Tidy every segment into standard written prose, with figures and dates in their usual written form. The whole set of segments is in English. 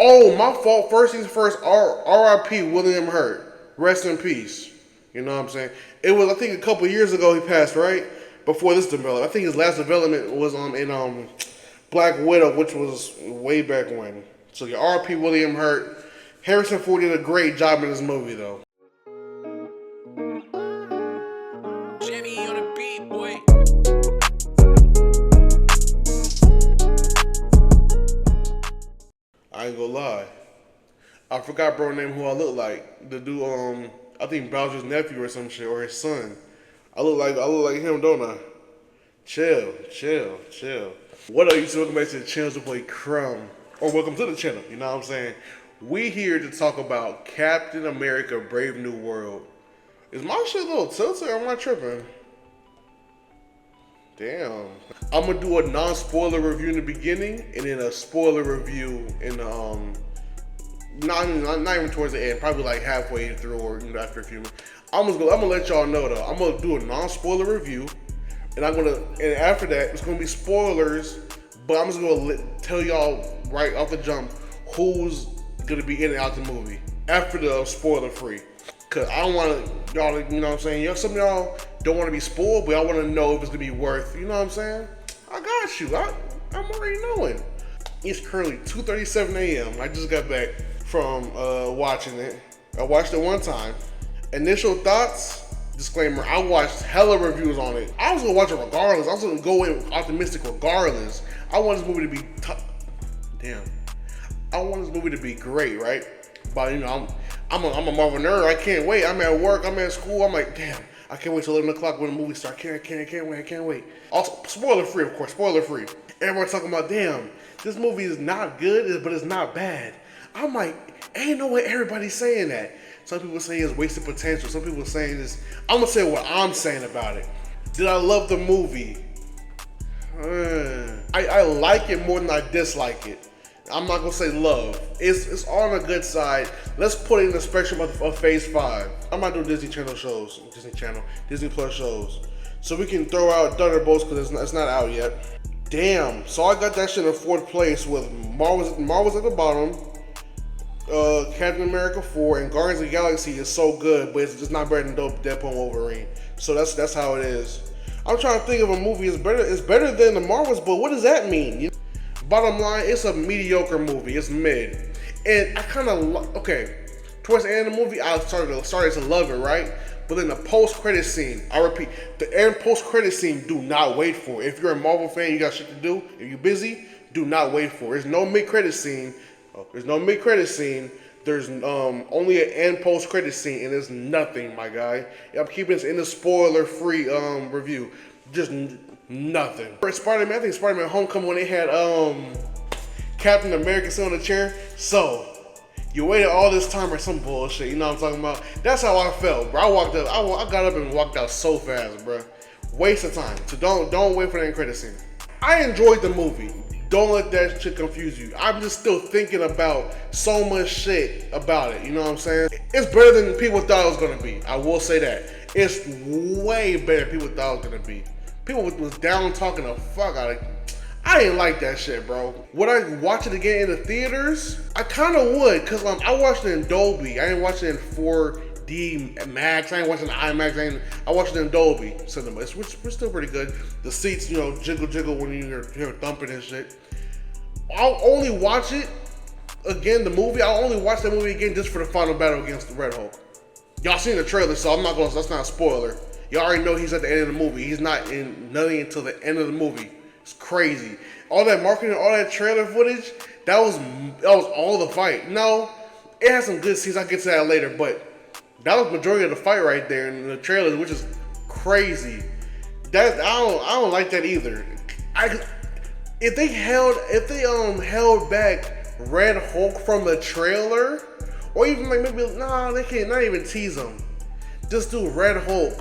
Oh, my fault. First things first. R.I.P. William Hurt. Rest in peace. You know what I'm saying? It was, I think, a couple years ago he passed, right? Before this development, I think his last development was in Black Widow, which was way back when. So yeah, R.I.P. William Hurt. Harrison Ford did a great job in this movie, though. Jimmy on the beat, boy. I ain't gonna lie. I forgot bro name who I look like. The dude, I think Bowser's nephew or some shit, or his son. I look like him, don't I? Chill, chill, chill. What up, you welcome back to the channel to play Crumb. Or welcome to the channel, you know what I'm saying? We here to talk about Captain America Brave New World. Is my shit a little tilted or am I tripping? Damn. I'm gonna do a non-spoiler review in the beginning and then a spoiler review in the not even towards the end, probably like halfway through or after a few minutes. I'm gonna let y'all know though. I'm gonna do a non-spoiler review, and after that it's gonna be spoilers, but I'm just gonna tell y'all right off the jump who's gonna be in and out the movie after the spoiler free. Cause I don't want y'all to, you know what I'm saying? Some of y'all don't want to be spoiled, but I want to know if it's gonna be worth, you know what I'm saying? I got you. I'm already knowing. It's currently 2:37 a.m. I just got back from watching it. I watched it one time. Initial thoughts, disclaimer, I watched hella reviews on it. I was gonna watch it regardless. I was gonna go in optimistic regardless. I want this movie to be I want this movie to be great, right? But you know, I'm a Marvel nerd. I can't wait. I'm at work. I'm at school. I'm like, damn, I can't wait till 11 o'clock when the movie starts. I can't wait. Also, spoiler free, of course. Spoiler free. Everyone's talking about, damn, this movie is not good, but it's not bad. I'm like, ain't no way everybody's saying that. Some people say it's wasted potential. Some people saying this. I'm gonna say what I'm saying about it. Did I love the movie? I like it more than I dislike it. I'm not gonna say love. It's on the good side. Let's put it in the spectrum of Phase 5. I'm not doing Disney Disney Plus shows. So we can throw out Thunderbolts because it's not out yet. Damn. So I got that shit in fourth place with Marvel's at the bottom. Captain America 4 and Guardians of the Galaxy is so good, but it's just not better than Deadpool and Wolverine. So that's how it is. I'm trying to think of a movie. It's better than the Marvels, but what does that mean? Bottom line, it's a mediocre movie. It's mid, and I kind of towards the end of the movie, I started to love it, right? But then the post-credit scene, I repeat, the end post-credit scene, do not wait for it. If you're a Marvel fan, you got shit to do. If you're busy, do not wait for it. There's no mid-credit scene. There's only an end post-credit scene, and there's nothing, my guy. I'm keeping this in the spoiler-free review. Just nothing. For Spider-Man, I think Spider-Man Homecoming when they had Captain America sitting on the chair. So you waited all this time or some bullshit. You know what I'm talking about? That's how I felt, bro. I got up and walked out so fast, bro. Waste of time. So don't wait for the end credit scene. I enjoyed the movie. Don't let that shit confuse you. I'm just still thinking about so much shit about it. You know what I'm saying? It's better than people thought it was gonna be. I will say that. It's way better than people thought it was gonna be. People was down talking the fuck out of it. I didn't like that shit, bro. Would I watch it again in the theaters? I kind of would, because I watched it in Dolby. I didn't watch it in 4D Max. I ain't watching the IMAX. I watched it in Dolby Cinema, which was still pretty good. The seats, you know, jiggle when you're thumping and shit. I'll only watch it again, the movie. I'll only watch that movie again just for the final battle against the Red Hulk. Y'all seen the trailer, so that's not a spoiler. You already know he's at the end of the movie. He's not in nothing until the end of the movie. It's crazy. All that marketing, all that trailer footage, that was all the fight. No, it has some good scenes. I'll get to that later, but that was the majority of the fight right there in the trailers, which is crazy. I don't like that either. If they held back Red Hulk from the trailer, or even like maybe they can't not even tease him. Just do Red Hulk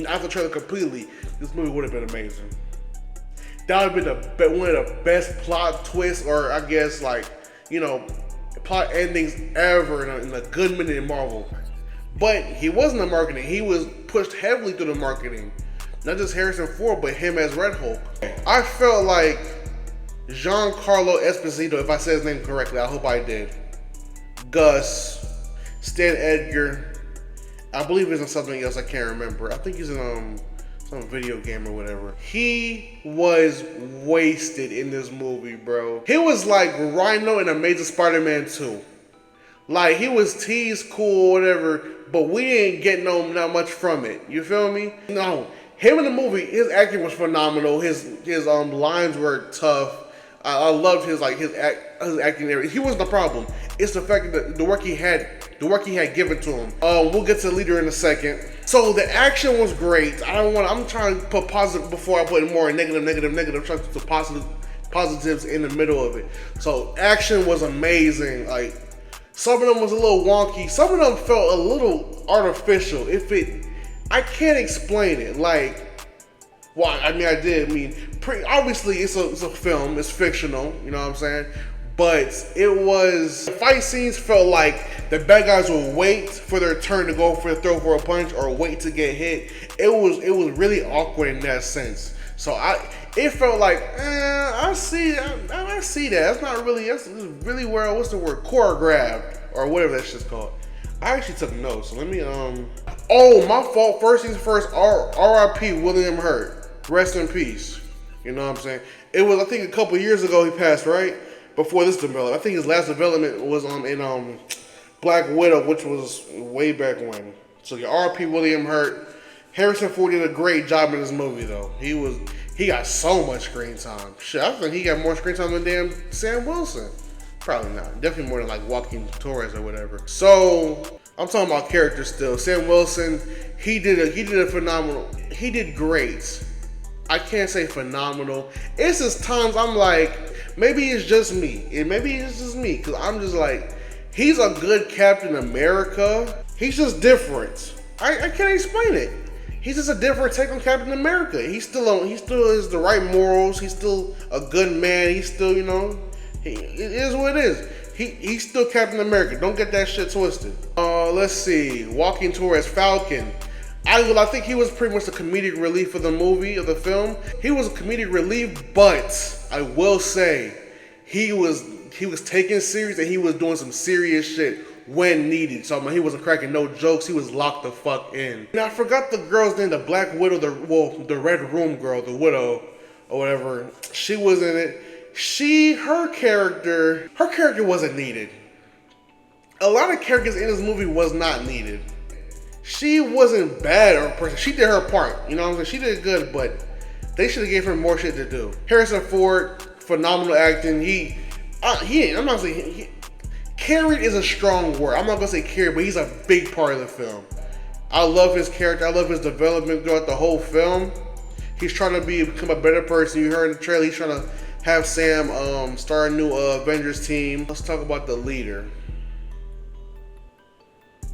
after the trailer completely. This movie would have been amazing. That would have been one of the best plot twists, or I guess plot endings ever in a good minute in Marvel. But he wasn't the marketing. He was pushed heavily through the marketing. Not just Harrison Ford, but him as Red Hulk. I felt like Giancarlo Esposito, if I said his name correctly, I hope I did. Gus, Stan Edgar. I believe he's in something else I can't remember. I think he's in some video game or whatever. He was wasted in this movie, bro. He was like Rhino in Amazing Spider-Man 2. Like, he was teased, cool, whatever, but we didn't get not much from it. You feel me? No, him in the movie, his acting was phenomenal. His lines were tough. I loved his acting area. He wasn't the problem. It's the fact that the work he had given to him. We'll get to the leader in a second. So the action was great. I'm trying to put positive before I put more negative. I'm trying to put positives in the middle of it. So action was amazing. Like, some of them was a little wonky. Some of them felt a little artificial. I can't explain it. Like, well, I mean, I did. I mean, obviously, it's a film. It's fictional. You know what I'm saying? But the fight scenes felt like the bad guys would wait for their turn to throw for a punch or wait to get hit. It was really awkward in that sense. So it felt like, I see that. That's really where, what's the word? Choreographed or whatever that shit's called. I actually took notes. So let me, oh, my fault. First things first, R.I.P. William Hurt. Rest in peace. You know what I'm saying? It was, I think, a couple years ago he passed, right? Before this development. I think his last development was in Black Widow, which was way back when. So yeah, R.I.P. William Hurt. Harrison Ford did a great job in this movie, though. He got so much screen time. Shit, I think he got more screen time than damn Sam Wilson. Probably not. Definitely more than like Joaquin Torres or whatever. So I'm talking about characters still. Sam Wilson, he did a phenomenal. He did great. I can't say phenomenal. It's just times I'm like, maybe it's just me. Because I'm just like, he's a good Captain America. He's just different. I can't explain it. He's just a different take on Captain America. He still has the right morals. He's still a good man. He's still, it is what it is. He's still Captain America. Don't get that shit twisted. Let's see. Joaquin Torres, Falcon. I think he was pretty much the comedic relief of the film. He was a comedic relief, but I will say he was taken serious and he was doing some serious shit when needed. So he wasn't cracking no jokes. He was locked the fuck in. And I forgot the girl's name, the Black Widow, the Red Room girl, the Widow or whatever. She was in it. Her character wasn't needed. A lot of characters in this movie was not needed. She wasn't bad or person. She did her part. You know what I'm saying? She did good, but they should have gave her more shit to do. Harrison Ford, phenomenal acting. I'm not saying carried is a strong word. I'm not gonna say carried, but he's a big part of the film. I love his character. I love his development throughout the whole film. He's trying to become a better person. You heard in the trailer, he's trying to have Sam start a new Avengers team. Let's talk about the leader.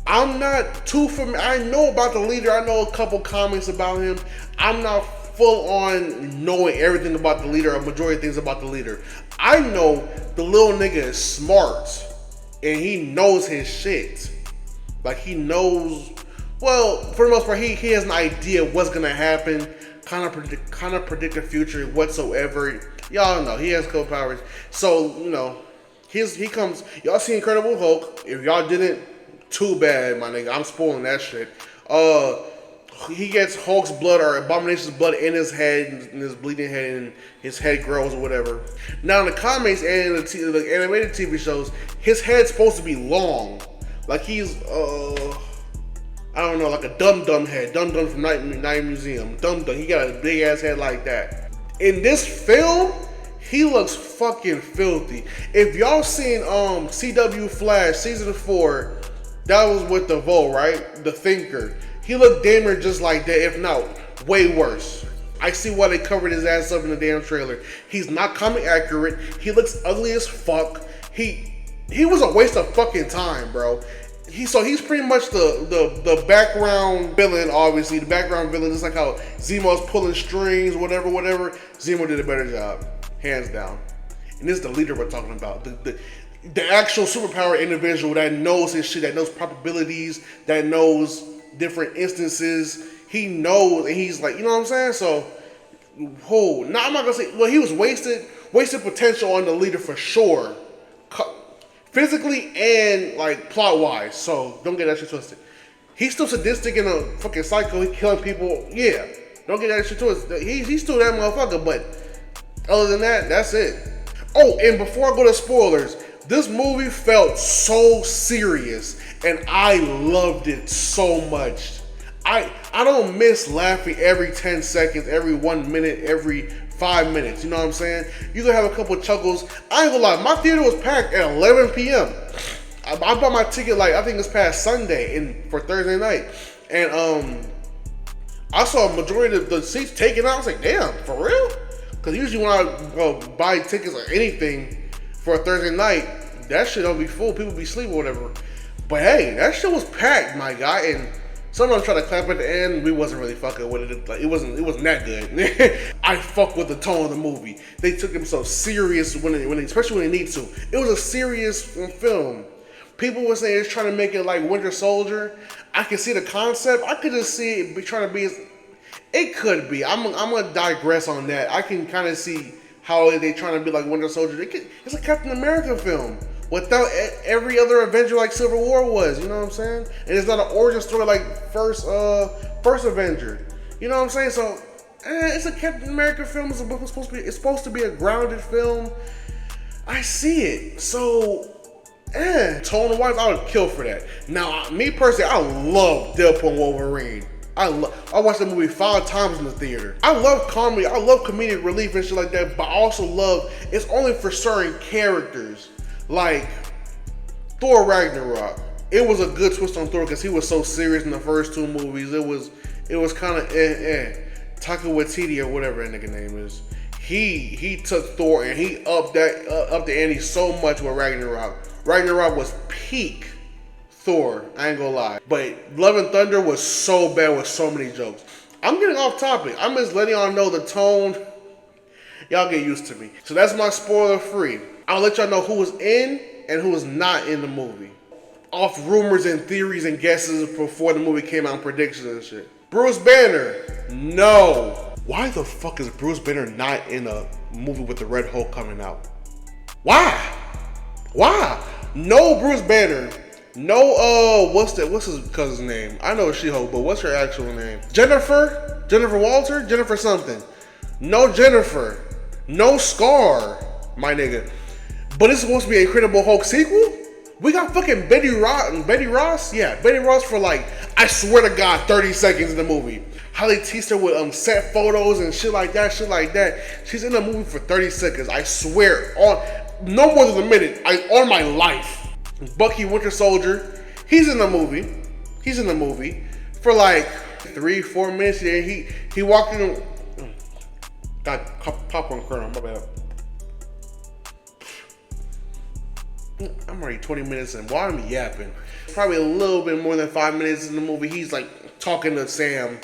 I'm not too familiar. I know about the leader. I know a couple comics about him. I'm not full on knowing everything about the leader, a majority of things about the leader. I know the little nigga is smart and he knows his shit. Like, he knows, well, for the most part, he has an idea what's gonna happen, kind of predict the future whatsoever. Y'all know he has cool powers. So, he comes, y'all see Incredible Hulk. If y'all didn't, too bad, my nigga. I'm spoiling that shit. He gets Hulk's blood or Abomination's blood in his head, in his bleeding head, and his head grows or whatever. Now, in the comics and the animated TV shows, his head's supposed to be long. Like he's, I don't know, like a Dum-Dum head. Dum-Dum from Night Museum. Dum-Dum. He got a big ass head like that. In this film, he looks fucking filthy. If y'all seen CW Flash Season 4, that was with the Vo, right? The Thinker. He looked damn near just like that, if not way worse. I see why they covered his ass up in the damn trailer. He's not comic accurate. He looks ugly as fuck. He was a waste of fucking time, bro. He's pretty much the background villain, obviously. The background villain, just like how Zemo's pulling strings, whatever. Zemo did a better job, hands down. And this is the leader we're talking about. The actual superpower individual that knows his shit, that knows probabilities, that knows different instances. He knows, and he's like, you know what I'm saying? So, I'm not gonna say, well, he was wasted. wasted potential on the leader for sure, physically and like plot wise. So don't get that shit twisted. He's still sadistic and a fucking psycho. He killing people. Yeah, don't get that shit twisted. He's still that motherfucker. But other than that, that's it. Oh, and before I go to spoilers, this movie felt so serious, and I loved it so much. I don't miss laughing every 10 seconds, every 1 minute, every 5 minutes. You know what I'm saying? You gonna have a couple chuckles. I ain't gonna lie, my theater was packed at 11 p.m. I bought my ticket like I think it's past Sunday for Thursday night, and I saw a majority of the seats taken out. I was like, damn, for real? Because usually when I buy tickets or anything for a Thursday night, that shit don't be full. People be sleeping or whatever. But hey, that shit was packed, my guy. And someone tried to clap at the end. We wasn't really fucking with it. Like, it wasn't that good. I fuck with the tone of the movie. They took themselves serious especially when they need to. It was a serious film. People were saying it's trying to make it like Winter Soldier. I can see the concept. I could just see it trying to be. It could be. I'm gonna digress on that. I can kind of see how they trying to be like Winter Soldier. It's a Captain America film without every other Avenger like Civil War was. You know what I'm saying? And it's not an origin story like first Avenger. You know what I'm saying? So it's a Captain America film. It's supposed to be a grounded film. I see it. So tone wise, I would kill for that. Now, me personally, I love Deadpool and Wolverine. I watched that movie 5 times in the theater. I love comedy, I love comedic relief and shit like that, but I also love, it's only for certain characters. Like Thor Ragnarok. It was a good twist on Thor because he was so serious in the first 2 movies. It was kind of Taika Waititi or whatever that nigga name is. He took Thor and he upped the ante so much with Ragnarok. Ragnarok was peak Thor, I ain't gonna lie. But Love and Thunder was so bad with so many jokes. I'm getting off topic. I'm just letting y'all know the tone. Y'all get used to me. So that's my spoiler free. I'll let y'all know who was in and who was not in the movie. Off rumors and theories and guesses before the movie came out and predictions and shit. Bruce Banner, no. Why the fuck is Bruce Banner not in a movie with the Red Hulk coming out? Why? No Bruce Banner. No, what's his cousin's name? I know She-Hulk, but what's her actual name? Jennifer Walter? Jennifer something. No Jennifer. No Scar, my nigga. But it's supposed to be an Incredible Hulk sequel? We got fucking Betty Ross? Yeah, Betty Ross for like, I swear to God, 30 seconds in the movie. How they teased her with set photos and shit like that. She's in the movie for 30 seconds. I swear, on no more than a minute, on my life. Bucky Winter Soldier, he's in the movie for like 3-4 minutes. Yeah, he walked in. Got popcorn kernel. My bad. I'm already 20 minutes in. Why am I yapping? Probably a little bit more than 5 minutes in the movie. He's like talking to Sam,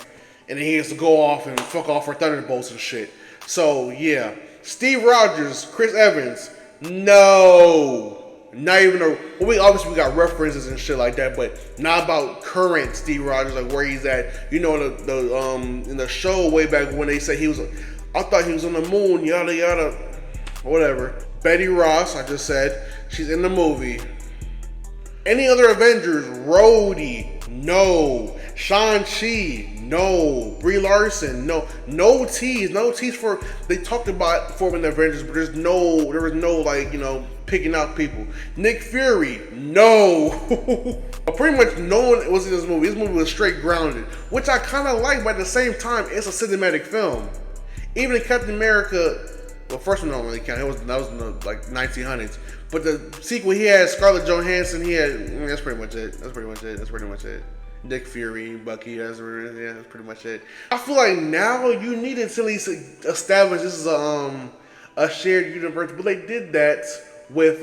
and then he has to go off and fuck off for Thunderbolts and shit. So yeah, Steve Rogers, Chris Evans, no. Not even we got references and shit like that, but not about current Steve Rogers, like where he's at. You know, the in the show way back when they said I thought he was on the moon, yada yada, whatever. Betty Ross, I just said, she's in the movie. Any other Avengers? Rhodey, no. Shang-Chi, no. Brie Larson, no. No tease for. They talked about forming the Avengers, but there was no like, you know, picking out people. Nick Fury, no. Pretty much no one was in this movie. This movie was straight grounded, which I kind of like, but at the same time, it's a cinematic film. Even in Captain America, well, first one I don't really count. That was in the like 1900s. But the sequel, he had Scarlett Johansson. That's pretty much it. Nick Fury, Bucky, that's pretty much it. I feel like now you need to at least establish this is a shared universe, but they did that with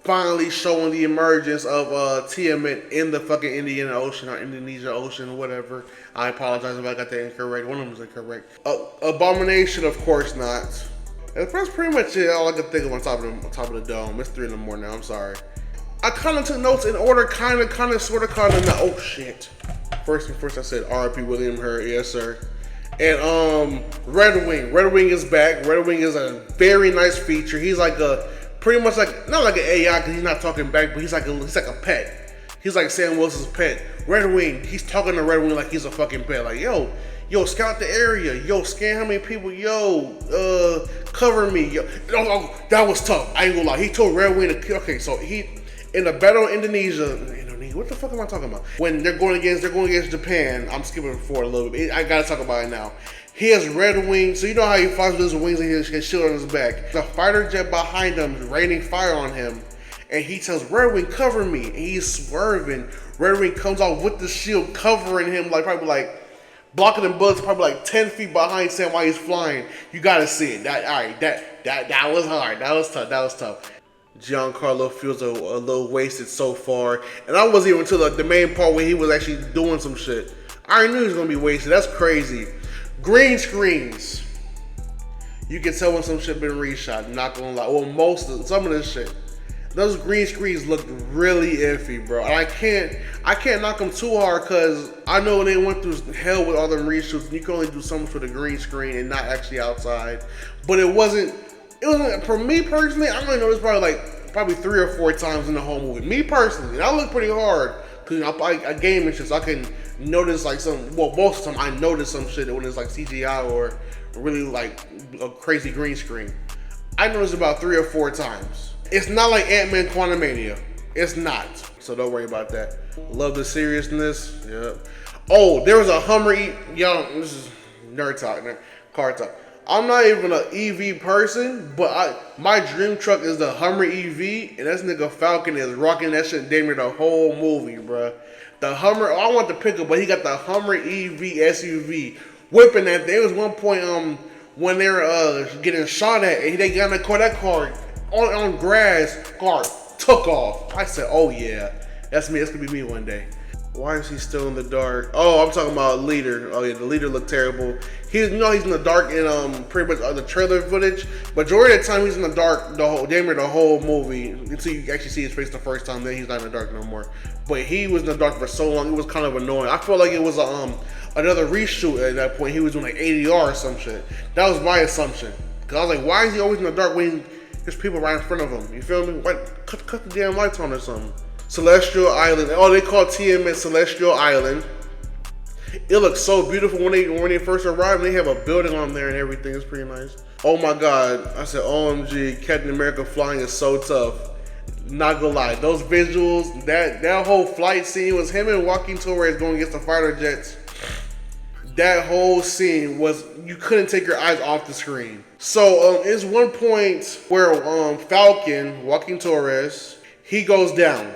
finally showing the emergence of Tiamat in the fucking Indian Ocean or Indonesia Ocean or whatever. I apologize if I got that incorrect. One of them was incorrect. Abomination, of course not. And that's pretty much it. All I could think of on top of the dome. It's 3 in the morning. I'm sorry. I kind of took notes in order, kind of, sort of. Oh shit! First I said R.I.P. William Hurt, yes sir. And Red Wing. Red Wing is back. Red Wing is a very nice feature. He's like a pretty much like not like an AI because he's not talking back, but he's like a pet. He's like Sam Wilson's pet. Red Wing, he's talking to Red Wing like he's a fucking pet. Like, yo, scout the area. Yo, scan how many people. Yo, cover me. Yo, that was tough. I ain't gonna lie. He told Red Wing to, okay, so he, in the battle in Indonesia, what the fuck am I talking about? When they're going against Japan, I'm skipping forward a little bit. I gotta talk about it now. He has Red Wing, so you know how he flies with his wings and his shield on his back. The fighter jet behind him is raining fire on him. And he tells Red Wing, cover me. And he's swerving. Red Wing comes out with the shield covering him, like probably like blocking them bullets, probably like 10 feet behind Sam while he's flying. You gotta see it. That was hard. That was tough. Giancarlo feels a little wasted so far. And I wasn't even until the main part where he was actually doing some shit. I already knew he was gonna be wasted. That's crazy. Green screens. You can tell when some shit been reshot, not gonna lie. Well, some of this shit. Those green screens looked really iffy, bro. And I can't knock them too hard because I know they went through hell with all them reshoots. And you can only do so much with a green screen and not actually outside. But it wasn't for me personally. I only noticed probably 3 or 4 times in the whole movie. Me personally, and I look pretty hard because I game and shit, so I can notice like most of the time I notice some shit when it's like CGI or really like a crazy green screen. I noticed about 3 or 4 times. It's not like Ant-Man Quantumania. It's not. So don't worry about that. Love the seriousness. Yep. Oh, there was a Hummer. This is nerd talk, car talk. I'm not even an EV person, but my dream truck is the Hummer EV, and this nigga Falcon is rocking that shit damn near the whole movie, bruh. The Hummer, I want the pickup, but he got the Hummer EV SUV whipping that. There was one point when they were getting shot at, and they got in the car, that car on grass, car took off. I said, oh yeah, that's me. That's gonna be me one day. Why is he still in the dark? Oh, I'm talking about Leader. Oh yeah, the Leader looked terrible. He's in the dark in pretty much the trailer footage. Majority of the time he's in the dark damn near the whole movie until you actually see his face the first time. Then he's not in the dark no more. But he was in the dark for so long, it was kind of annoying. I felt like it was another reshoot at that point. He was doing like ADR or some shit. That was my assumption. Cause I was like, why is he always in the dark when there's people right in front of him? You feel me? Why, cut the damn lights on or something. Celestial Island. Oh, they call TMS Celestial Island. It looks so beautiful when they first arrive. They have a building on there and everything. It's pretty nice. Oh my God. I said, OMG, Captain America flying is so tough. Not gonna lie. Those visuals, that whole flight scene was him and Joaquin Torres going against the fighter jets. That whole scene was, you couldn't take your eyes off the screen. So it's one point where Falcon, Joaquin Torres, he goes down.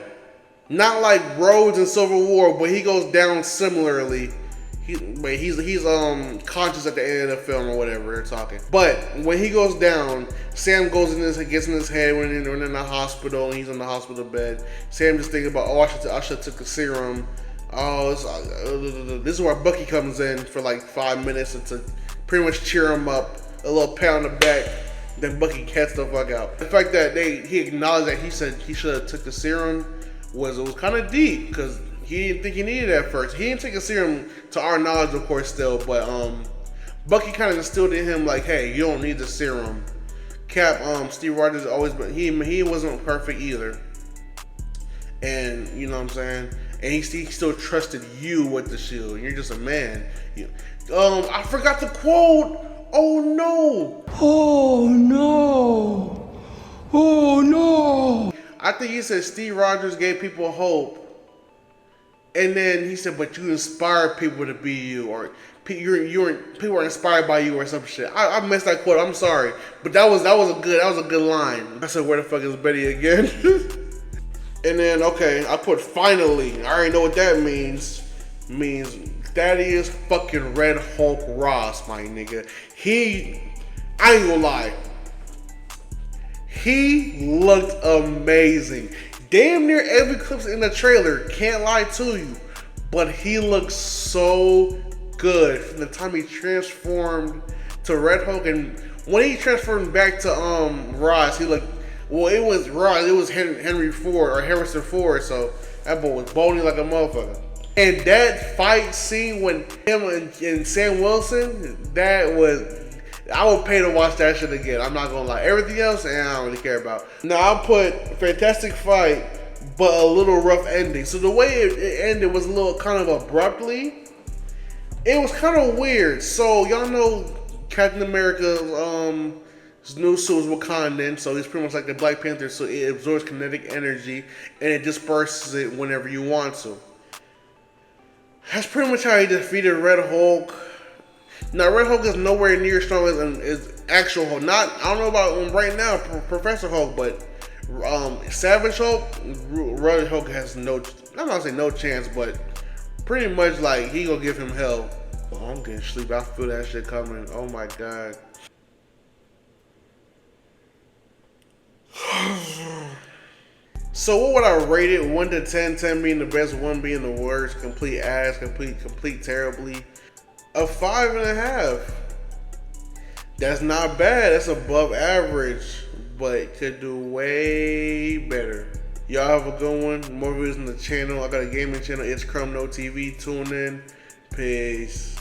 Not like Rhodes in Civil War, but he goes down similarly. He's conscious at the end of the film or whatever they're talking. But when he goes down, Sam gets in his head when they're in the hospital and he's on the hospital bed. Sam just thinking about, oh, I should have took a serum. Oh, this is where Bucky comes in for like 5 minutes to pretty much cheer him up, a little pat on the back. Then Bucky cats the fuck out. The fact that he acknowledged that he said he should have took the serum was kind of deep because he didn't think he needed it at first. He didn't take a serum to our knowledge, of course, still, but Bucky kind of instilled in him like, hey, you don't need the serum. Cap, Steve Rogers always, but he wasn't perfect either, and you know what I'm saying. And he still trusted you with the shield. And you're just a man. I forgot the quote. Oh no. Oh no. Oh no. I think he said Steve Rogers gave people hope. And then he said, but you inspired people to be you, or people are inspired by you, or some shit. I missed that quote. I'm sorry, but that was a good line. I said, where the fuck is Betty again? And then okay, I put finally. I already know what that means. Means Thaddeus fucking Red Hulk Ross, my nigga. I ain't gonna lie. He looked amazing. Damn near every clip in the trailer, can't lie to you, but he looked so good from the time he transformed to Red Hulk, and when he transformed back to Ross, he looked, well, it was Ross, it was Henry Ford or Harrison Ford, so that boy was bony like a motherfucker. And that fight scene when him and Sam Wilson, that was, I would pay to watch that shit again. I'm not gonna lie. Everything else, I don't really care about. Now I'll put fantastic fight, but a little rough ending. So the way it ended was a little kind of abruptly. It was kind of weird. So y'all know Captain America's his new suit is Wakandan, so he's pretty much like the Black Panther. So it absorbs kinetic energy and it disperses it whenever you want to. That's pretty much how he defeated Red Hulk. Now Red Hulk is nowhere near as strong as actual Hulk. Not, I don't know about him right now, Professor Hulk, but Savage Hulk, Red Hulk has no, I'm not saying no chance, but pretty much like he gonna give him hell. Oh, I'm getting sleepy. I feel that shit coming. Oh my god. So what would I rate it? 1 to 10, 10 being the best, 1 being the worst, complete ass, complete terribly. A 5.5. That's not bad. That's above average, but could do way better. Y'all have a good one. More videos on the channel. I got a gaming channel. It's Crumb No TV. Tune in. Peace.